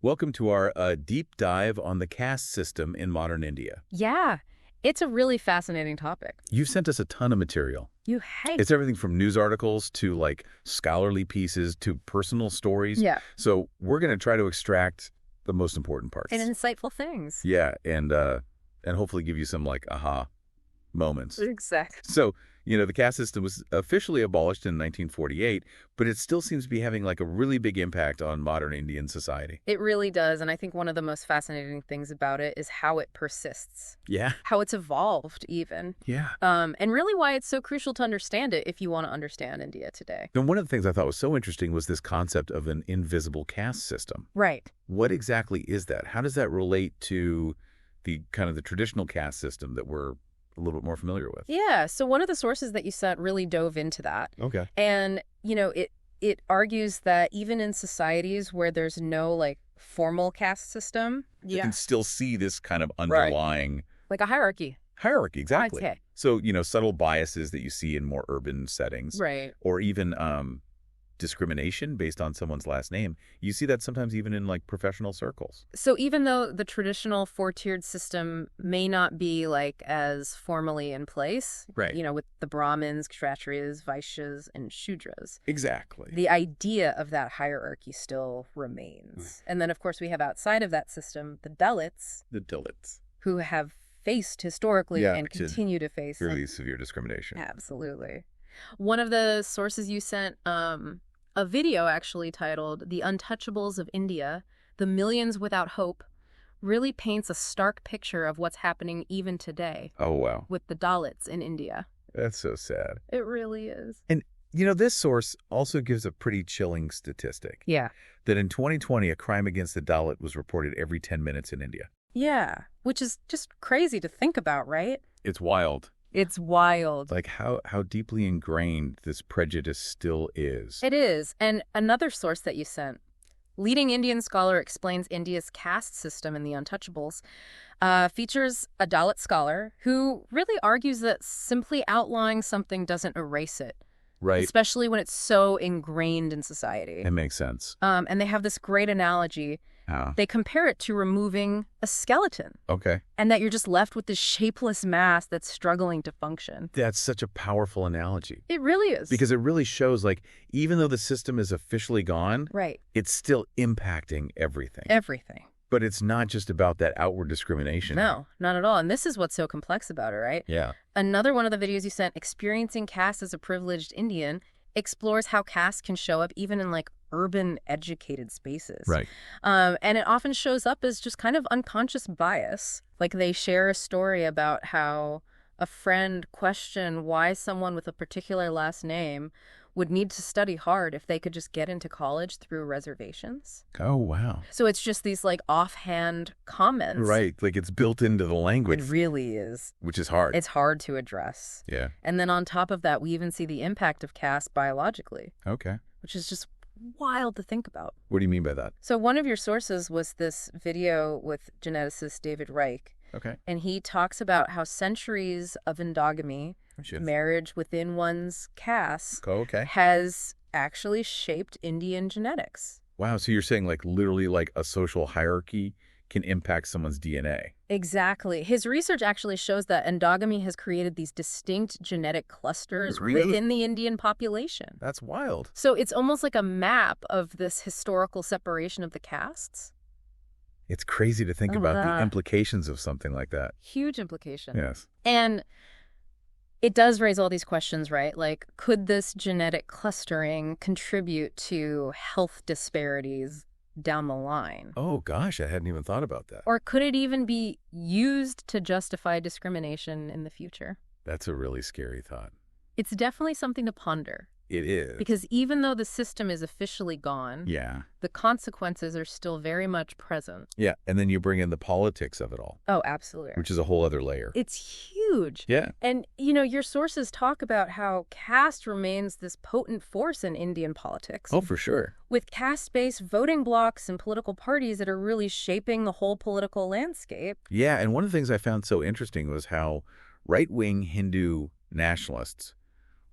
Welcome to our deep dive on the caste system in modern India. Yeah, it's a really fascinating topic. You've sent us a ton of material. You hate. It's everything from news articles to like scholarly pieces to personal stories. Yeah. So we're going to try to extract the most important parts. And insightful things. Yeah, and hopefully give you some like aha moments. Exactly. So, the caste system was officially abolished in 1948, but it still seems to be having like a really big impact on modern Indian society. It really does. And I think one of the most fascinating things about it is how it persists. Yeah. How it's evolved even. Yeah. And really why it's so crucial to understand it if you want to understand India today. And one of the things I thought was so interesting was this concept of an invisible caste system. Right. What exactly is that? How does that relate to the kind of the traditional caste system that we're a little bit more familiar with? Yeah. So one of the sources that you sent really dove into that. Okay. And, it argues that even in societies where there's no like formal caste system, You can still see this kind of underlying like a hierarchy. hierarchy. Exactly. I'd say. So, subtle biases that you see in more urban settings. Right. Or even discrimination based on someone's last name. You see that sometimes even in like professional circles. So even though the traditional four-tiered system may not be like as formally in place, Right. With the Brahmins, Kshatriyas, Vaishyas, and Shudras, Exactly. the idea of that hierarchy still remains. And then, of course, we have outside of that system, the Dalits, The Dalits. who have faced historically and continue to face Really severe discrimination. Absolutely. One of the sources you sent, a video actually titled "The Untouchables of India, the Millions Without Hope," really paints a stark picture of what's happening even today Oh, wow. with the Dalits in India. That's so sad. It really is. And, this source also gives a pretty chilling statistic. Yeah. That in 2020, a crime against the Dalit was reported every 10 minutes in India. Yeah, which is just crazy to think about, right? It's wild. It's wild. Like how deeply ingrained this prejudice still is. It is. And another source that you sent, leading Indian scholar explains India's caste system in The Untouchables, features a Dalit scholar who really argues that simply outlawing something doesn't erase it. Right. Especially when it's so ingrained in society. It makes sense. And they have this great analogy. They compare it to removing a skeleton. Okay. And that you're just left with this shapeless mass that's struggling to function. That's such a powerful analogy. It really is. Because it really shows, like, even though the system is officially gone, right, it's still impacting everything. Everything. But it's not just about that outward discrimination. No, not at all. And this is what's so complex about it, right? Yeah. Another one of the videos you sent, Experiencing Caste as a Privileged Indian, explores how caste can show up even in like urban educated spaces. Right. And it often shows up as just kind of unconscious bias. Like they share a story about how a friend questioned why someone with a particular last name would need to study hard if they could just get into college through reservations. Oh, wow. So it's just these like offhand comments. Right. Like it's built into the language. It really is. Which is hard. It's hard to address. Yeah. And then on top of that, we even see the impact of caste biologically. Okay. Which is just wild to think about. What do you mean by that? So one of your sources was this video with geneticist David Reich. Okay. And he talks about how centuries of endogamy, marriage within one's caste, has actually shaped Indian genetics. Wow. So you're saying like literally like a social hierarchy can impact someone's DNA. Exactly. His research actually shows that endogamy has created these distinct genetic clusters within the Indian population. That's wild. So it's almost like a map of this historical separation of the castes. It's crazy to think about the implications of something like that. Huge implication. Yes. And it does raise all these questions, right? Like, could this genetic clustering contribute to health disparities down the line? Oh, gosh, I hadn't even thought about that. Or could it even be used to justify discrimination in the future? That's a really scary thought. It's definitely something to ponder. It is. Because even though the system is officially gone, the consequences are still very much present. Yeah, and then you bring in the politics of it all. Oh, absolutely. Which is a whole other layer. It's huge. Yeah. And, your sources talk about how caste remains this potent force in Indian politics. Oh, for sure. With caste-based voting blocs and political parties that are really shaping the whole political landscape. Yeah, and one of the things I found so interesting was how right-wing Hindu nationalists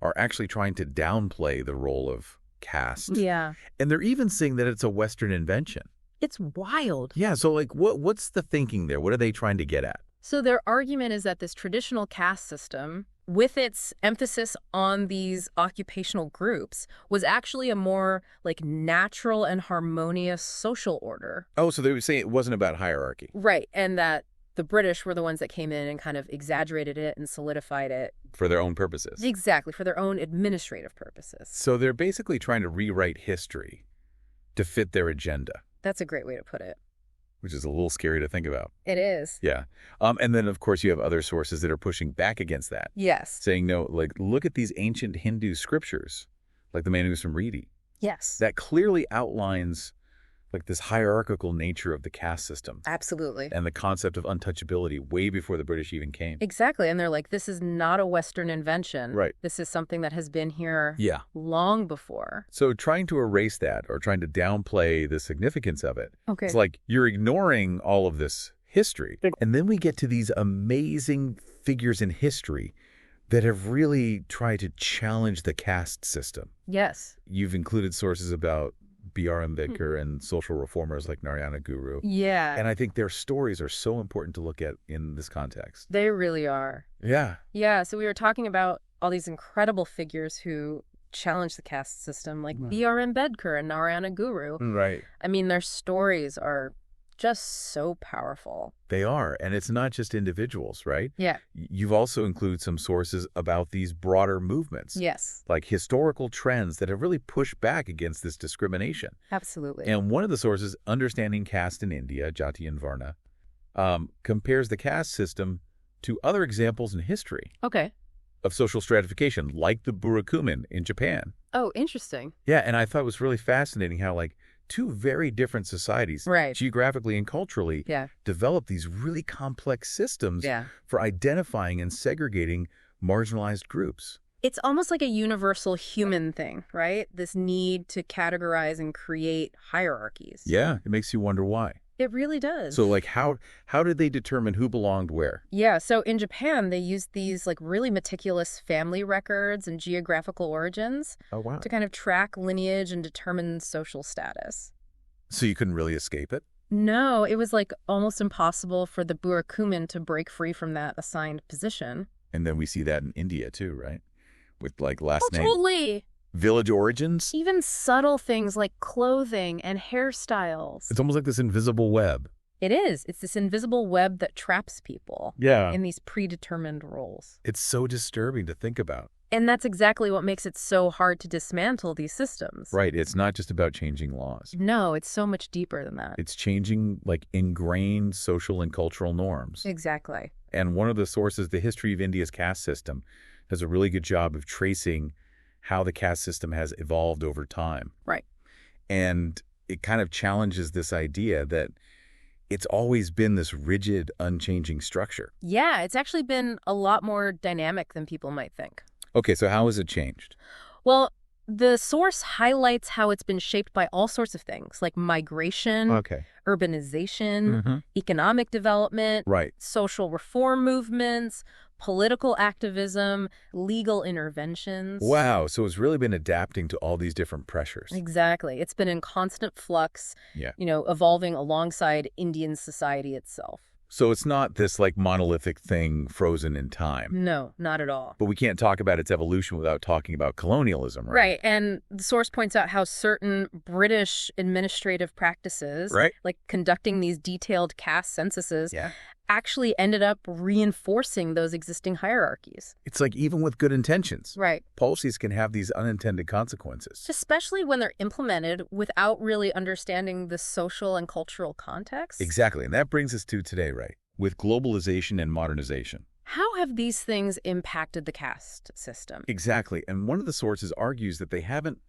are actually trying to downplay the role of caste. Yeah. And they're even saying that it's a Western invention. It's wild. Yeah, so like what's the thinking there? What are they trying to get at? So their argument is that this traditional caste system, with its emphasis on these occupational groups, was actually a more like natural and harmonious social order. Oh, so they were saying it wasn't about hierarchy. Right, and that the British were the ones that came in and kind of exaggerated it and solidified it. For their own purposes. Exactly, for their own administrative purposes. So they're basically trying to rewrite history to fit their agenda. That's a great way to put it. Which is a little scary to think about. It is. Yeah. And then, of course, you have other sources that are pushing back against that. Yes. Saying, no, like, look at these ancient Hindu scriptures, like the Manusmriti. Yes. That clearly outlines, like, this hierarchical nature of the caste system. Absolutely. And the concept of untouchability way before the British even came. Exactly. And they're like, this is not a Western invention. Right. This is something that has been here Yeah. long before. So trying to erase that or trying to downplay the significance of it, Okay. it's like you're ignoring all of this history. And then we get to these amazing figures in history that have really tried to challenge the caste system. Yes. You've included sources about B.R. Ambedkar and social reformers like Narayana Guru. Yeah. And I think their stories are so important to look at in this context. They really are. Yeah. Yeah. So we were talking about all these incredible figures who challenge the caste system, like B.R. Ambedkar and Narayana Guru. Right. I mean, their stories are just so powerful. They are. And it's not just individuals, right? Yeah. You've also included some sources about these broader movements. Yes. Like historical trends that have really pushed back against this discrimination. Absolutely. And one of the sources, Understanding Caste in India, Jati and Varna, compares the caste system to other examples in history Okay. of social stratification, like the Burakumin in Japan. Oh, interesting. Yeah, and I thought it was really fascinating how, like, two very different societies, Right. geographically and culturally, Yeah. develop these really complex systems Yeah. for identifying and segregating marginalized groups. It's almost like a universal human thing, right? This need to categorize and create hierarchies. Yeah, it makes you wonder why. It really does. So, like, how did they determine who belonged where? Yeah, so in Japan, they used these like really meticulous family records and geographical origins Oh, wow. to kind of track lineage and determine social status. So you couldn't really escape it? No, it was like almost impossible for the Burakumin to break free from that assigned position. And then we see that in India, too, right? With, like, last Oh, name. totally. Village origins? Even subtle things like clothing and hairstyles. It's almost like this invisible web. It is. It's this invisible web that traps people Yeah. in these predetermined roles. It's so disturbing to think about. And that's exactly what makes it so hard to dismantle these systems. Right. It's not just about changing laws. No, it's so much deeper than that. It's changing, like, ingrained social and cultural norms. Exactly. And one of the sources, the history of India's caste system, does a really good job of tracing how the caste system has evolved over time. Right. And it kind of challenges this idea that it's always been this rigid, unchanging structure. Yeah, it's actually been a lot more dynamic than people might think. Okay, so how has it changed? Well, the source highlights how it's been shaped by all sorts of things, like migration, Okay. urbanization, economic development, Right. social reform movements, political activism, legal interventions. Wow. So it's really been adapting to all these different pressures. Exactly. It's been in constant flux, Yeah. Evolving alongside Indian society itself. So it's not this, like, monolithic thing frozen in time. No, not at all. But we can't talk about its evolution without talking about colonialism, right? Right. And the source points out how certain British administrative practices, Right. like conducting these detailed caste censuses, Yeah. actually ended up reinforcing those existing hierarchies. It's like even with good intentions, Right. policies can have these unintended consequences. Especially when they're implemented without really understanding the social and cultural context. Exactly. And that brings us to today, right? With globalization and modernization. How have these things impacted the caste system? Exactly. And one of the sources argues that they haven't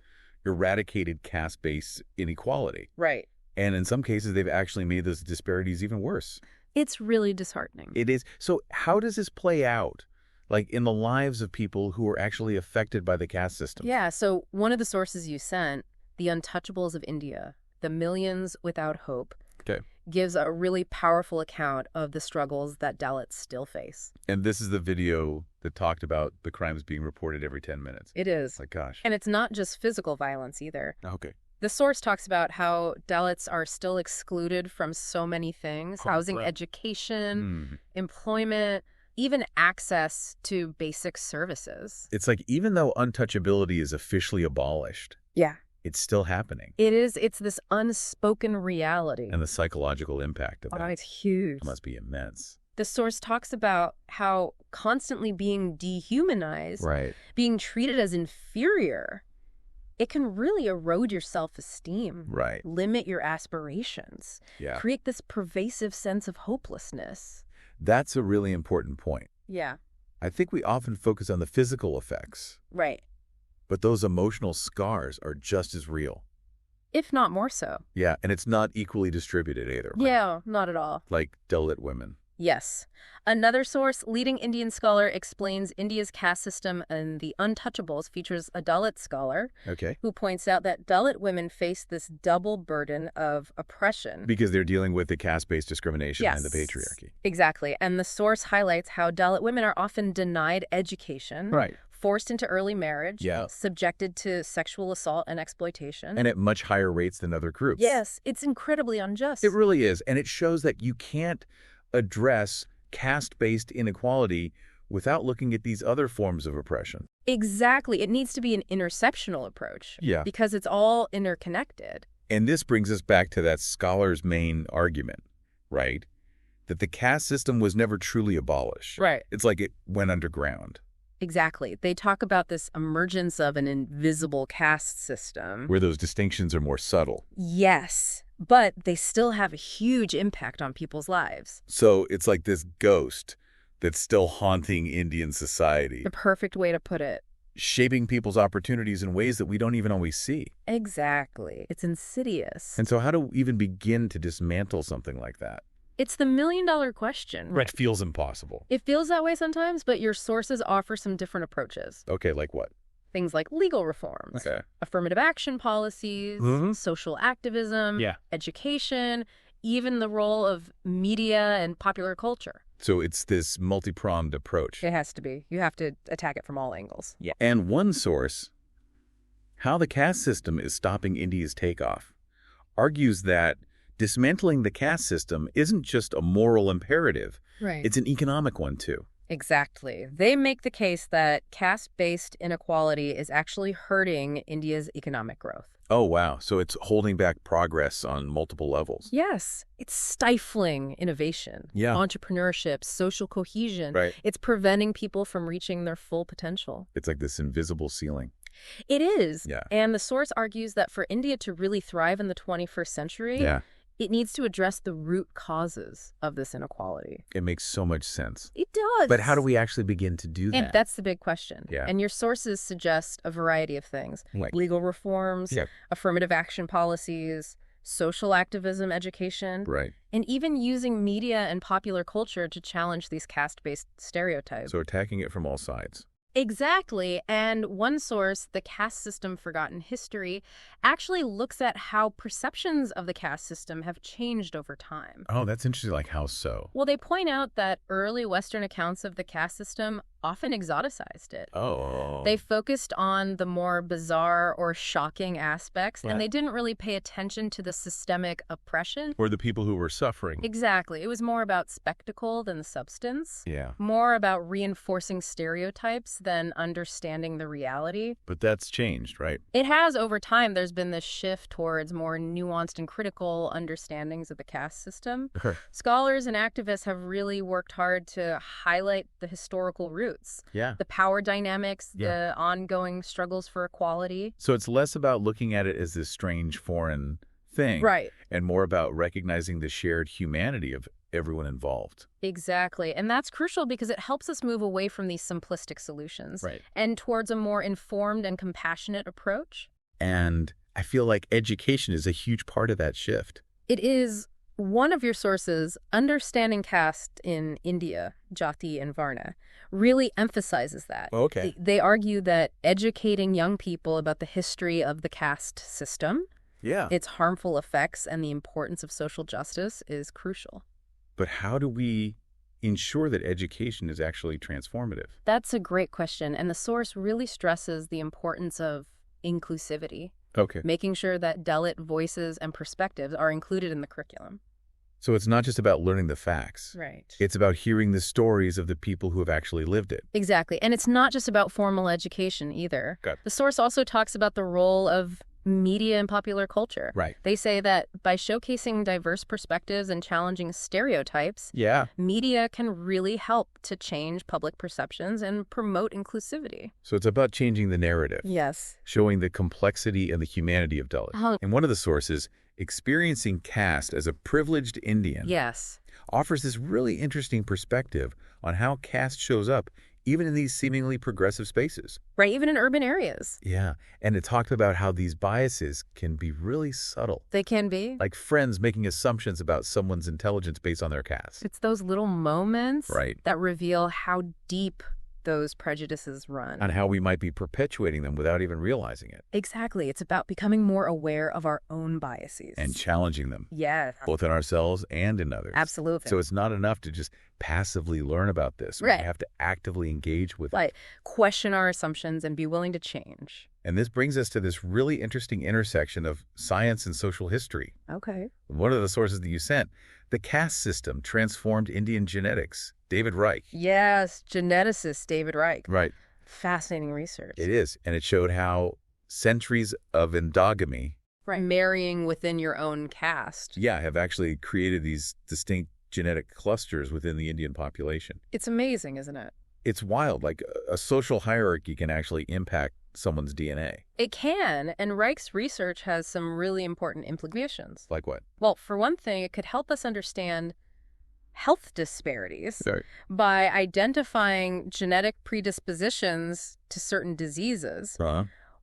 eradicated caste-based inequality. Right. And in some cases, they've actually made those disparities even worse. It's really disheartening. It is. So how does this play out, like, in the lives of people who are actually affected by the caste system? Yeah, so one of the sources you sent, The Untouchables of India, The Millions Without Hope, Okay. gives a really powerful account of the struggles that Dalits still face. And this is the video that talked about the crimes being reported every 10 minutes. It is. Like, gosh. And it's not just physical violence either. Okay. The source talks about how Dalits are still excluded from so many things: housing, right. education, employment, even access to basic services. It's like even though untouchability is officially abolished, Yeah. it's still happening. It's this unspoken reality. And the psychological impact of Oh, that it's huge. must be immense. The source talks about how constantly being dehumanized, Right. being treated as inferior, it can really erode your self-esteem, Right. limit your aspirations, Yeah. create this pervasive sense of hopelessness. That's a really important point. Yeah, I think we often focus on the physical effects, right. but those emotional scars are just as real. If not more so. Yeah, and it's not equally distributed either. Right? Yeah, not at all. Like Dalit women. Yes. Another source, leading Indian scholar, explains India's caste system and the untouchables, features a Dalit scholar Okay. who points out that Dalit women face this double burden of oppression. Because they're dealing with the caste-based discrimination Yes, and the patriarchy. Exactly. And the source highlights how Dalit women are often denied education, Right. forced into early marriage, Yeah. subjected to sexual assault and exploitation. And at much higher rates than other groups. Yes, it's incredibly unjust. It really is. And it shows that you can't address caste-based inequality without looking at these other forms of oppression. Exactly. It needs to be an intersectional approach. Yeah. Because it's all interconnected. And this brings us back to that scholar's main argument, right? That the caste system was never truly abolished. Right. It's like it went underground, Exactly. They talk about this emergence of an invisible caste system. where those distinctions are more subtle. Yes, but they still have a huge impact on people's lives. So it's like this ghost that's still haunting Indian society, The perfect way to put it. shaping people's opportunities in ways that we don't even always see. Exactly. It's insidious. And so how do we even begin to dismantle something like that? It's the million-dollar question. It feels impossible. It feels that way sometimes, but your sources offer some different approaches. Okay, like what? Things like legal reforms, Okay. affirmative action policies, Mhm. social activism, Yeah. education, even the role of media and popular culture. So it's this multi-pronged approach. It has to be. You have to attack it from all angles. Yeah. And one source, How the Caste System is Stopping India's Takeoff, argues that dismantling the caste system isn't just a moral imperative, Right. it's an economic one too. Exactly. They make the case that caste-based inequality is actually hurting India's economic growth. Oh, wow. So it's holding back progress on multiple levels. Yes, it's stifling innovation, Yeah. entrepreneurship, social cohesion. Right. It's preventing people from reaching their full potential. It's like this invisible ceiling. It is. Yeah. And the source argues that for India to really thrive in the 21st century, Yeah. it needs to address the root causes of this inequality. It makes so much sense. It does. But how do we actually begin to do And that? that's the big question. Yeah. And your sources suggest a variety of things. Like- Legal reforms, Yeah. affirmative action policies, social activism education, Right. and even using media and popular culture to challenge these caste-based stereotypes. So attacking it from all sides. Exactly. And one source, the Caste System Forgotten History, actually looks at how perceptions of the caste system have changed over time. Oh, that's interesting. Like how so? Well, they point out that early Western accounts of the caste system often exoticized it. Oh. They focused on the more bizarre or shocking aspects, Yeah. and they didn't really pay attention to the systemic oppression. Or the people who were suffering. Exactly. It was more about spectacle than the substance. Yeah. More about reinforcing stereotypes than understanding the reality. But that's changed, right? It has over time. There's been this shift towards more nuanced and critical understandings of the caste system. Scholars and activists have really worked hard to highlight the historical roots, Yeah. the power dynamics, Yeah. the ongoing struggles for equality. So it's less about looking at it as this strange foreign thing. Right. And more about recognizing the shared humanity of everyone involved. Exactly. And that's crucial because it helps us move away from these simplistic solutions Right. and towards a more informed and compassionate approach. And I feel like education is a huge part of that shift. It is one of your sources, Understanding Caste in India, Jati and Varna, really emphasizes that. Okay. They argue that educating young people about the history of the caste system, Yeah. its harmful effects, and the importance of social justice is crucial. But how do we ensure that education is actually transformative? That's a great question, and the source really stresses the importance of inclusivity. Okay. making sure that Dalit voices and perspectives are included in the curriculum. So it's not just about learning the facts. Right. It's about hearing the stories of the people who have actually lived it. Exactly. And it's not just about formal education either. Got it. The source also talks about the role of media and popular culture. Right. They say that by showcasing diverse perspectives and challenging stereotypes, Yeah. media can really help to change public perceptions and promote inclusivity. So it's about changing the narrative, Yes. showing the complexity and the humanity of Dalit. Oh. And one of the sources, experiencing caste as a privileged Indian, Yes. offers this really interesting perspective on how caste shows up even in these seemingly progressive spaces. Right, even in urban areas. Yeah, and it talked about how these biases can be really subtle, They can be. like friends making assumptions about someone's intelligence based on their caste. It's those little moments Right. that reveal how deep those prejudices run. And how we might be perpetuating them without even realizing it, Exactly. It's about becoming more aware of our own biases. and challenging them, Yeah, both in ourselves and in others. absolutely. So it's not enough to just passively learn about this. Right. We have to actively engage with it. Like, question our assumptions and be willing to change. And this brings us to this really interesting intersection of science and social history. Okay. One of the sources that you sent, the caste system transformed Indian genetics. David Reich. Yes, geneticist David Reich. Right. Fascinating research. It is. And it showed how centuries of endogamy, Right. Marrying within your own caste. have actually created these distinct genetic clusters within the Indian population. It's amazing, isn't it? It's wild. Like a social hierarchy can actually impact someone's DNA. It can, and Reich's research has some really important implications. Like what? Well, for one thing, it could help us understand health disparities Sorry. by identifying genetic predispositions to certain diseases.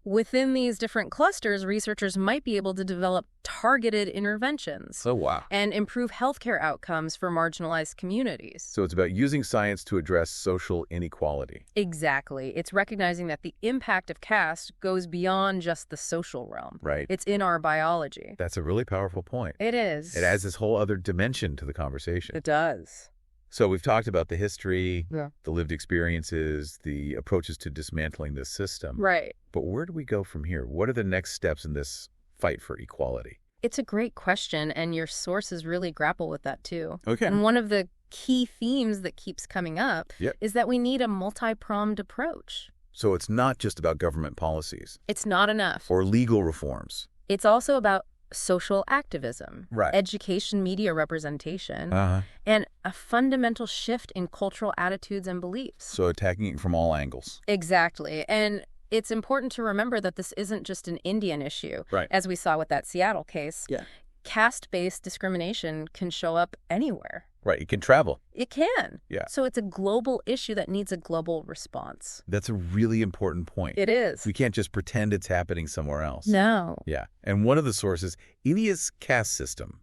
Within these different clusters, researchers might be able to develop targeted interventions So wow. and improve healthcare outcomes for marginalized communities. So it's about using science to address social inequality. Exactly. It's recognizing that the impact of caste goes beyond just the social realm. Right. It's in our biology. That's a really powerful point. It is. It adds this whole other dimension to the conversation. It does. So we've talked about the history, Yeah. the lived experiences, the approaches to dismantling this system. Right. But where do we go from here? What are the next steps in this fight for equality? It's a great question, and your sources really grapple with that too. Okay. And one of the key themes that keeps coming up Yep. is that we need a multi-pronged approach. So it's not just about government policies It's not enough. or legal reforms. It's also about social activism, Right. education, media representation, Uh-huh. and a fundamental shift in cultural attitudes and beliefs. So attacking it from all angles. Exactly. And it's important to remember that this isn't just an Indian issue. Right. As we saw with that Seattle case, Yeah. caste-based discrimination can show up anywhere. Right. It can travel. It can. Yeah. So it's a global issue that needs a global response. That's a really important point. It is. We can't just pretend it's happening somewhere else. No. Yeah. And one of the sources, India's caste system,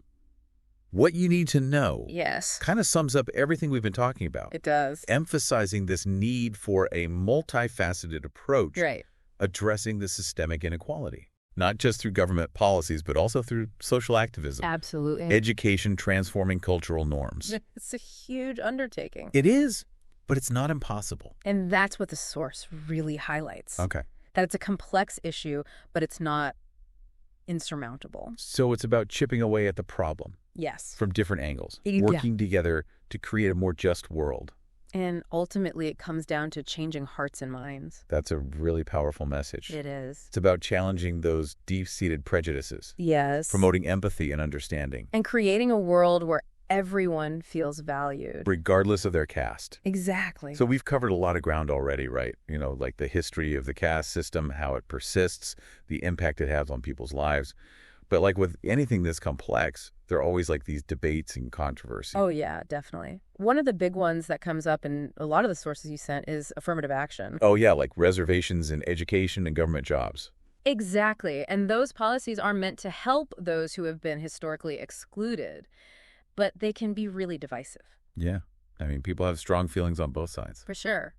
what you need to know, Yes. kind of sums up everything we've been talking about, It does. emphasizing this need for a multifaceted approach Right. addressing the systemic inequality, not just through government policies, but also through social activism, Absolutely. education transforming cultural norms. It's a huge undertaking. It is, but it's not impossible. And that's what the source really highlights. Okay. That it's a complex issue, but it's not insurmountable. So it's about chipping away at the problem Yes. from different angles, Yeah. working together to create a more just world. And ultimately, it comes down to changing hearts and minds. That's a really powerful message. It is. It's about challenging those deep-seated prejudices, Yes. promoting empathy and understanding, And creating a world where everyone feels valued. regardless of their caste. Exactly. So we've covered a lot of ground already, right? You know, like the history of the caste system, how it persists, the impact it has on people's lives. But like with anything this complex, there are always like these debates and controversy. Oh, yeah, definitely. One of the big ones that comes up in a lot of the sources you sent is affirmative action. Oh, yeah, like reservations in education and government jobs. Exactly. And those policies are meant to help those who have been historically excluded, but they can be really divisive. Yeah. I mean, people have strong feelings on both sides. For sure.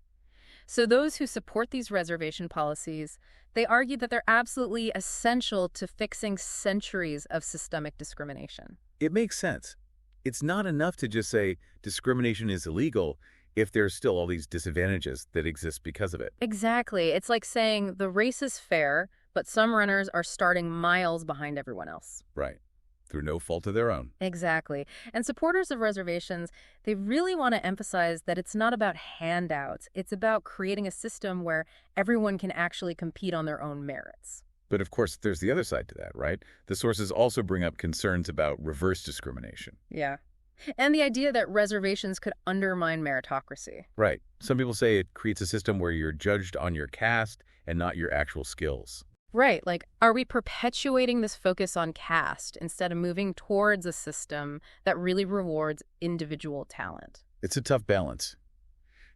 So those who support these reservation policies, they argue that they're absolutely essential to fixing centuries of systemic discrimination. It makes sense. It's not enough to just say discrimination is illegal if there's still all these disadvantages that exist because of it. Exactly. It's like saying the race is fair, but some runners are starting miles behind everyone else. Right. Through no fault of their own. Exactly. And supporters of reservations, they really want to emphasize that it's not about handouts. It's about creating a system where everyone can actually compete on their own merits. But of course, there's the other side to that, right? The sources also bring up concerns about reverse discrimination. Yeah. And the idea that reservations could undermine meritocracy. Right. Some people say it creates a system where you're judged on your caste and not your actual skills. Right. Like, are we perpetuating this focus on caste instead of moving towards a system that really rewards individual talent? It's a tough balance.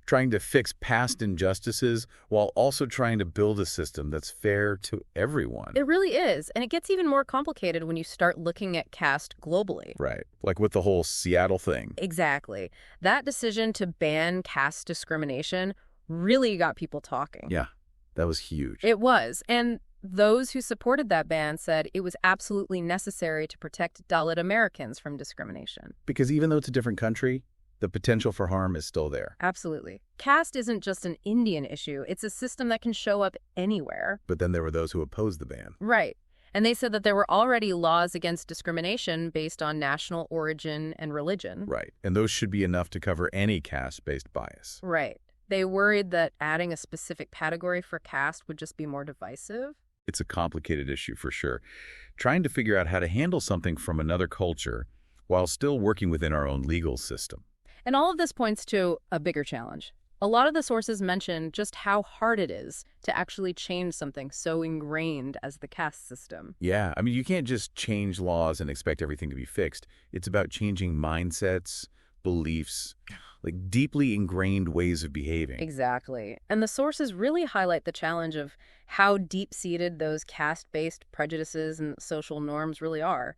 Trying to fix past injustices while also trying to build a system that's fair to everyone. It really is. And it gets even more complicated when you start looking at caste globally. Right. Like with the whole Seattle thing. Exactly. That decision to ban caste discrimination really got people talking. Yeah, that was huge. It was. And those who supported that ban said it was absolutely necessary to protect Dalit Americans from discrimination. Because even though it's a different country, the potential for harm is still there. Absolutely. Caste isn't just an Indian issue. It's a system that can show up anywhere. But then there were those who opposed the ban. Right. And they said that there were already laws against discrimination based on national origin and religion. Right. And those should be enough to cover any caste-based bias. Right. They worried that adding a specific category for caste would just be more divisive. It's a complicated issue for sure. Trying to figure out how to handle something from another culture while still working within our own legal system. And all of this points to a bigger challenge. A lot of the sources mention just how hard it is to actually change something so ingrained as the caste system. Yeah, I mean, you can't just change laws and expect everything to be fixed. It's about changing mindsets, beliefs, like deeply ingrained ways of behaving. Exactly. And the sources really highlight the challenge of how deep-seated those caste-based prejudices and social norms really are.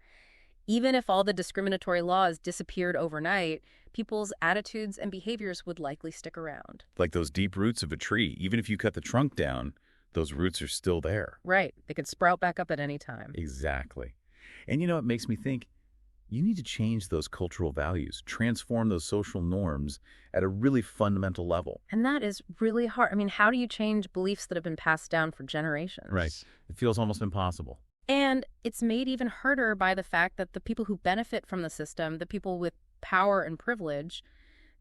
Even if all the discriminatory laws disappeared overnight, people's attitudes and behaviors would likely stick around. Like those deep roots of a tree, even if you cut the trunk down, those roots are still there. Right. They could sprout back up at any time. Exactly. And you know, it makes me think, you need to change those cultural values, transform those social norms at a really fundamental level. And that is really hard. I mean, how do you change beliefs that have been passed down for generations? Right. It feels almost impossible. And it's made even harder by the fact that the people who benefit from the system, the people with power and privilege,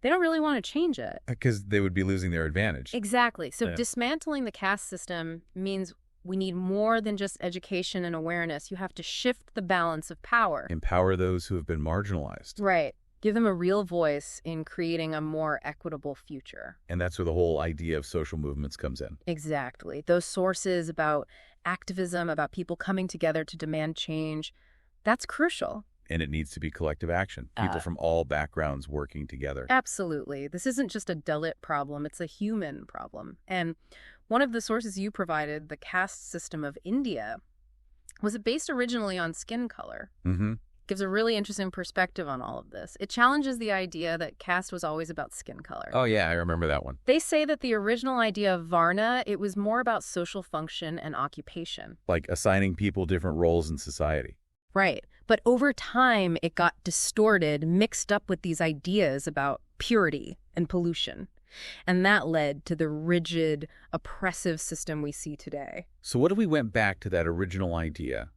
they don't really want to change it. Because they would be losing their advantage. Exactly. So Yeah. dismantling the caste system means we need more than just education and awareness. You have to shift the balance of power. Empower those who have been marginalized. Right. Give them a real voice in creating a more equitable future. And that's where the whole idea of social movements comes in. Exactly. Those sources about activism, about people coming together to demand change, that's crucial. And it needs to be collective action. People from all backgrounds working together. Absolutely. This isn't just a Dalit problem, it's a human problem. And one of the sources you provided, the caste system of India, was based originally on skin color. Mm-hmm. Gives a really interesting perspective on all of this. It challenges the idea that caste was always about skin color. Oh, yeah, I remember that one. They say that the original idea of Varna, it was more about social function and occupation. Like assigning people different roles in society. Right. But over time, it got distorted, mixed up with these ideas about purity and pollution. And that led to the rigid, oppressive system we see today. So what if we went back to that original idea,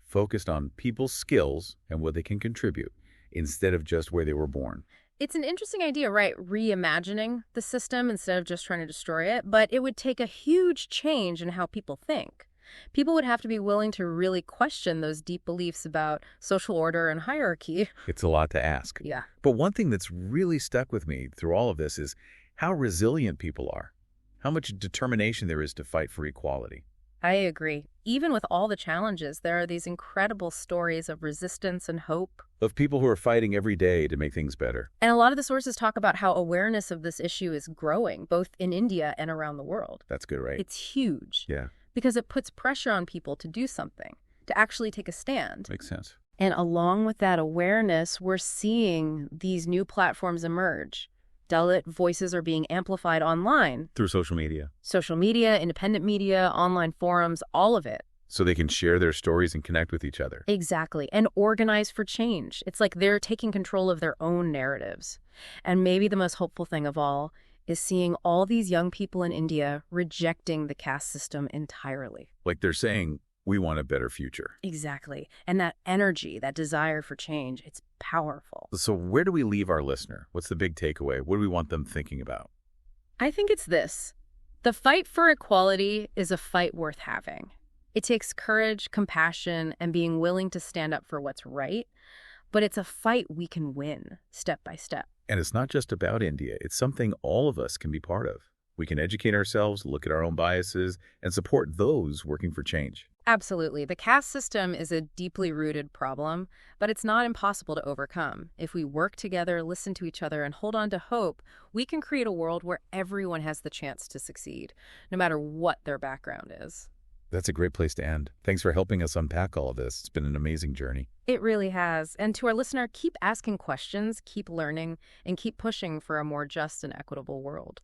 focused on people's skills and what they can contribute, instead of just where they were born? It's an interesting idea, right? Reimagining the system instead of just trying to destroy it. But it would take a huge change in how people think. People would have to be willing to really question those deep beliefs about social order and hierarchy. It's a lot to ask. Yeah. But one thing that's really stuck with me through all of this is how resilient people are, how much determination there is to fight for equality. I agree. Even with all the challenges, there are these incredible stories of resistance and hope. Of people who are fighting every day to make things better. And a lot of the sources talk about how awareness of this issue is growing, both in India and around the world. That's good, right? It's huge. Yeah. Because it puts pressure on people to do something, to actually take a stand. Makes sense. And along with that awareness, we're seeing these new platforms emerge. Dalit voices are being amplified online. Through social media. Social media, independent media, online forums, all of it. So they can share their stories and connect with each other. Exactly. And organize for change. It's like they're taking control of their own narratives. And maybe the most hopeful thing of all is seeing all these young people in India rejecting the caste system entirely. Like they're saying, we want a better future. Exactly. And that energy, that desire for change, it's powerful. So where do we leave our listener? What's the big takeaway? What do we want them thinking about? I think it's this. The fight for equality is a fight worth having. It takes courage, compassion, and being willing to stand up for what's right. But it's a fight we can win, step by step. And it's not just about India. It's something all of us can be part of. We can educate ourselves, look at our own biases, and support those working for change. Absolutely. The caste system is a deeply rooted problem, but it's not impossible to overcome. If we work together, listen to each other, and hold on to hope, we can create a world where everyone has the chance to succeed, no matter what their background is. That's a great place to end. Thanks for helping us unpack all of this. It's been an amazing journey. It really has. And to our listener, keep asking questions, keep learning, and keep pushing for a more just and equitable world.